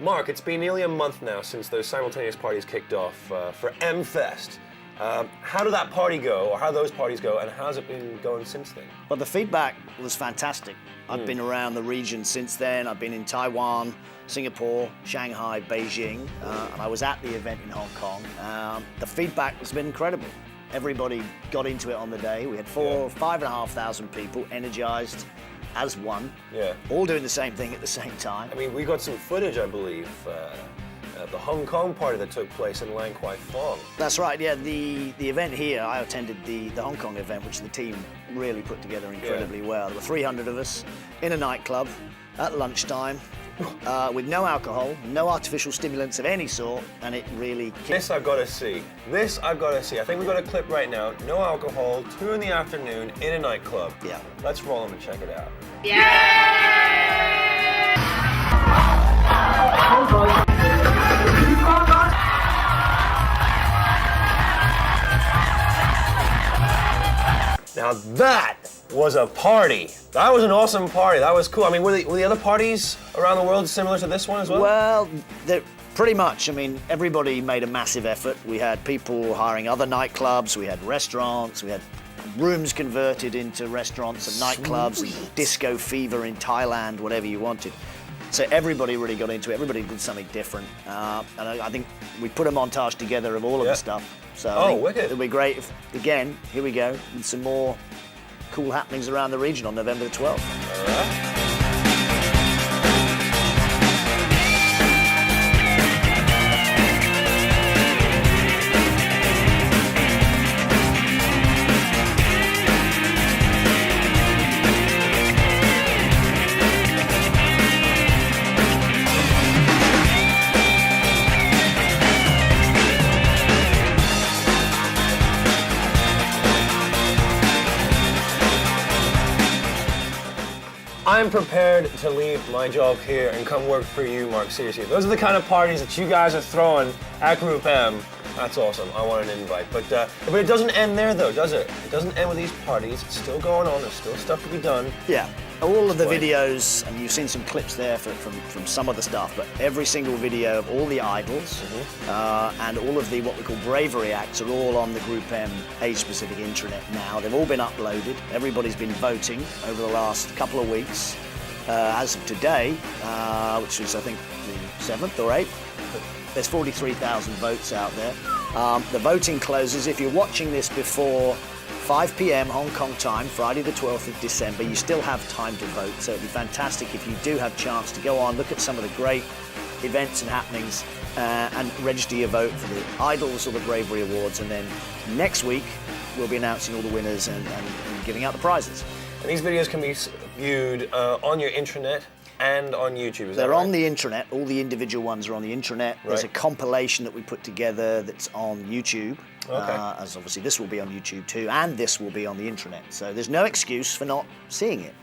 Mark, it's been nearly a month now since those simultaneous parties kicked off for mFest. How did that party go, or how those parties go, and how's it been going since then? Well, the feedback was fantastic. I've been around the region since then. I've been in Taiwan, Singapore, Shanghai, Beijing, and I was at the event in Hong Kong. The feedback has been incredible. Everybody got into it on the day. We had 5,500 people energized as one, all doing the same thing at the same time. I mean, we got some footage, I believe, the Hong Kong party that took place in Lang Kwai Fong. That's right, yeah. The event here, I attended the Hong Kong event, which the team really put together incredibly well. There were 300 of us in a nightclub at lunchtime with no alcohol, no artificial stimulants of any sort, and it really kicked. This I've got to see. This I've got to see. I think we've got a clip right now. No alcohol, 2 in the afternoon in a nightclub. Yeah. Let's roll them and check it out. Now that was a party. That was an awesome party. That was cool. I mean, were the other parties around the world similar to this one as well? Well, pretty much. I mean, everybody made a massive effort. We had people hiring other nightclubs. We had restaurants. We had rooms converted into restaurants and nightclubs. And disco fever in Thailand, whatever you wanted. So everybody really got into it. Everybody did something different. And I think we put a montage together of all of the stuff. So I think wicked. It'll be great if, again, here we go, with some more cool happenings around the region on November the 12th. All right. I'm prepared to leave my job here and come work for you, Mark. Seriously, those are the kind of parties that you guys are throwing at Group M. That's awesome. I want an invite. But it doesn't end there, though, does it? It doesn't end with these parties. It's still going on. There's still stuff to be done. Yeah. All of the videos, and you've seen some clips there from some of the stuff, but every single video of all the idols and all of the what we call bravery acts are all on the Group M age-specific intranet now. They've all been uploaded. Everybody's been voting over the last couple of weeks. As of today, which is I think the 7th or 8th, there's 43,000 votes out there. The voting closes, if you're watching this before 5 p.m. Hong Kong time, Friday the 12th of December, you still have time to vote. So it'd be fantastic if you do have a chance to go on, look at some of the great events and happenings and register your vote for the Idols or the Bravery Awards. And then next week, we'll be announcing all the winners and giving out the prizes. And these videos can be viewed on your intranet and on YouTube, is that They're right? on the intranet. All the individual ones are on the intranet. There's a compilation that we put together that's on YouTube. As obviously this will be on YouTube too, and this will be on the intranet. So there's no excuse for not seeing it.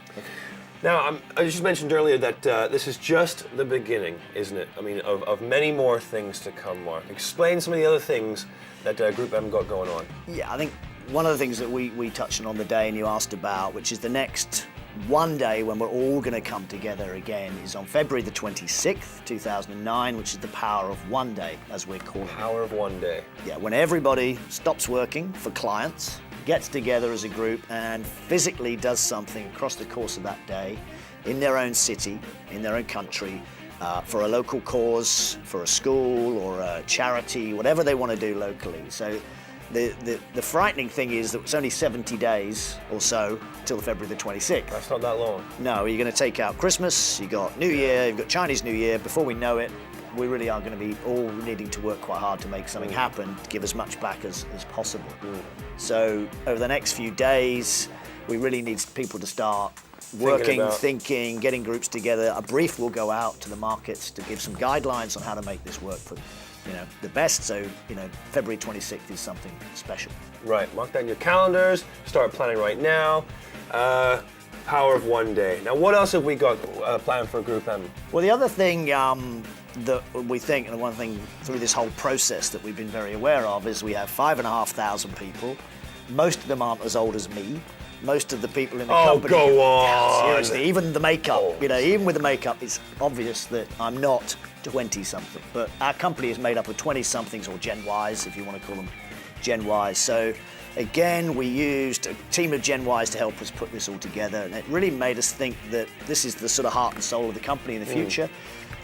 Now, I just mentioned earlier that this is just the beginning, isn't it? I mean, of many more things to come, Mark. Explain some of the other things that Group M got going on. Yeah, I think one of the things that we touched on the day and you asked about, which is the next one day when we're all going to come together again, is on February the 26th, 2009, which is the Power of One Day, as we're calling it. Power of One Day. Yeah, when everybody stops working for clients, gets together as a group and physically does something across the course of that day in their own city, in their own country, for a local cause, for a school or a charity, whatever they want to do locally. So the frightening thing is that it's only 70 days or so till February the 26th. That's not that long. No, you're going to take out Christmas, you've got New Year, you've got Chinese New Year. Before we know it, we really are going to be all needing to work quite hard to make something happen, to give as much back as possible. So over the next few days, we really need people to start working, thinking, getting groups together. A brief will go out to the markets to give some guidelines on how to make this work for the best. So, February 26th is something special. Right, mark that in your calendars, start planning right now. Power of One Day. Now, what else have we got planned for Group M? Well, the other thing that we think, and one thing through this whole process that we've been very aware of, is we have 5,500 people. Most of them aren't as old as me. most of the people in the Oh, company. go on. Yeah, seriously, even the makeup. Oh. You know, even with the makeup, it's obvious that I'm not 20-something. But our company is made up of 20-somethings, or Gen Ys, if you want to call them Gen Ys. So again, we used a team of Gen Ys to help us put this all together, and it really made us think that this is the sort of heart and soul of the company in the future.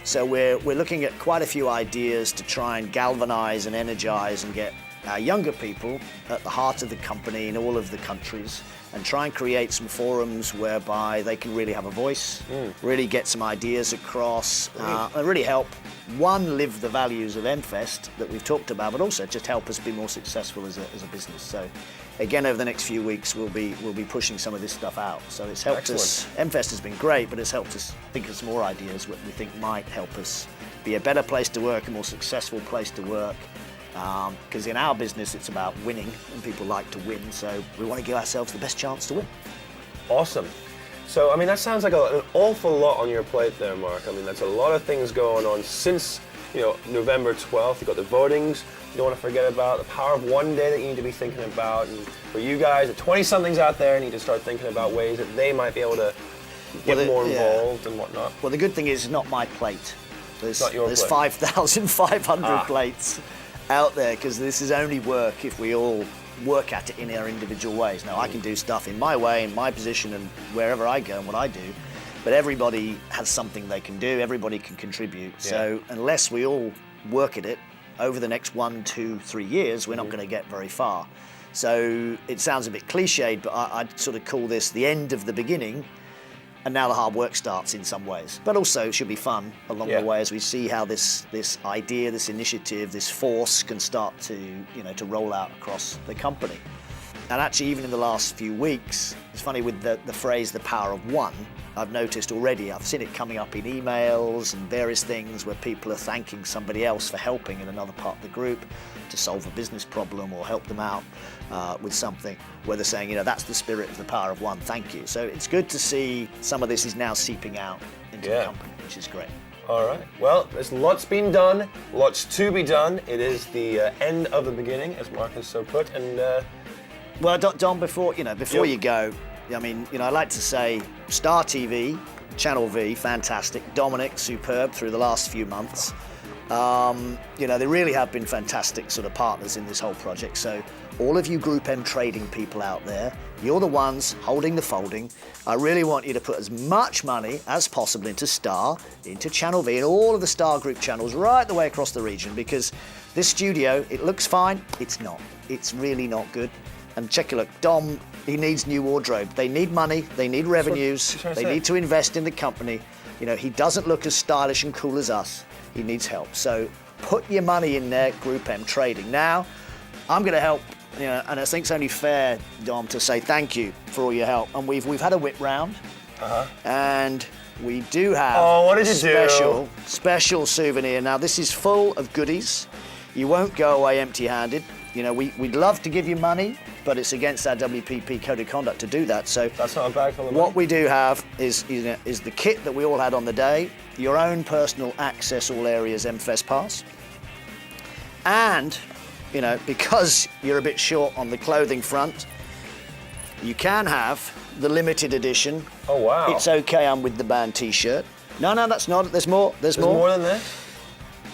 So we're looking at quite a few ideas to try and galvanize and energize and get our younger people at the heart of the company in all of the countries, and try and create some forums whereby they can really have a voice, really get some ideas across, and really help, one, live the values of mFest that we've talked about, but also just help us be more successful as a business. So again, over the next few weeks, we'll be pushing some of this stuff out. So it's helped us. mFest has been great, but it's helped us think of some more ideas what we think might help us be a better place to work, a more successful place to work. Because in our business, it's about winning, and people like to win. So we want to give ourselves the best chance to win. Awesome. So, I mean, that sounds like an awful lot on your plate there, Mark. I mean, that's a lot of things going on since, November 12th. You've got the votings you don't want to forget about, the Power of One Day that you need to be thinking about. And for you guys, the 20-somethings out there, need to start thinking about ways that they might be able to get more involved and whatnot. Well, the good thing is it's not my plate. There's 5,500 plates out there, because this is only work if we all work at it in our individual ways. Now, I can do stuff in my way, in my position, and wherever I go and what I do, but everybody has something they can do, everybody can contribute. So unless we all work at it over the next 1, 2, 3 years, we're not going to get very far. So it sounds a bit cliched, but I'd sort of call this the end of the beginning, and now the hard work starts in some ways. But also it should be fun along the way as we see how this idea, this initiative, this force can start to roll out across the company. And actually, even in the last few weeks, it's funny with the phrase, the power of one, I've noticed already, I've seen it coming up in emails and various things where people are thanking somebody else for helping in another part of the group to solve a business problem or help them out with something, where they're saying, that's the spirit of the power of one, thank you. So it's good to see some of this is now seeping out into the company, which is great. All right. Well, there's lots been done, lots to be done. It is the end of the beginning, as Mark has so put. And well, Dom, before you go, I mean, I like to say Star TV, Channel V, fantastic. Dominic, superb through the last few months. They really have been fantastic sort of partners in this whole project. So all of you Group M trading people out there, you're the ones holding the folding. I really want you to put as much money as possible into Star, into Channel V, and all of the Star Group channels right the way across the region, because this studio, it looks fine, it's not. It's really not good. And check your look, Dom, he needs new wardrobe. They need money, they need revenues, they need to invest in the company. He doesn't look as stylish and cool as us. He needs help. So put your money in there, Group M Trading. Now, I'm going to help, and I think it's only fair, Dom, to say thank you for all your help. And we've had a whip round, and we do have special souvenir. Now, this is full of goodies. You won't go away empty-handed. We'd love to give you money, but it's against our WPP code of conduct to do that. So that's not a bag full of money. What we do have is the kit that we all had on the day, your own personal access all areas mFest pass, and because you're a bit short on the clothing front, you can have the limited edition. Oh wow! It's okay, I'm with the band T-shirt. No, that's not. There's more. There's more. More than this.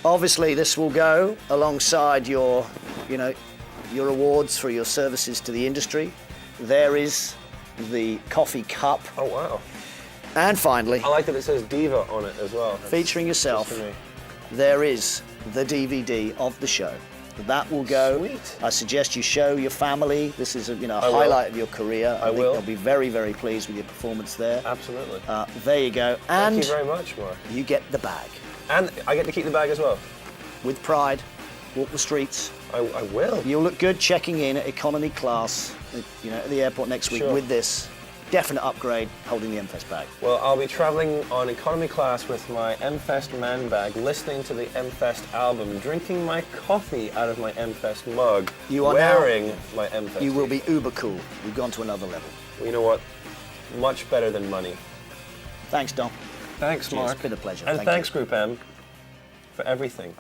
Obviously, this will go alongside your awards for your services to the industry. There is the coffee cup. Oh, wow. And finally, I like that it says Diva on it as well. That's featuring yourself, there is the DVD of the show. That will go. Sweet. I suggest you show your family. This is a highlight of your career. I think will. They'll be very, very pleased with your performance there. Absolutely. There you go. And thank you very much, Mark. You get the bag. And I get to keep the bag as well. With pride, walk the streets. I will. You'll look good checking in at economy class, at the airport next week with this. Definite upgrade, holding the mFest bag. Well, I'll be traveling on economy class with my mFest man bag, listening to the mFest album, drinking my coffee out of my mFest mug, wearing my mFest. You will be uber cool. We've gone to another level. Well, you know what? Much better than money. Thanks, Dom. Thanks, Mark. It's been a pleasure. And thanks, Group M, for everything.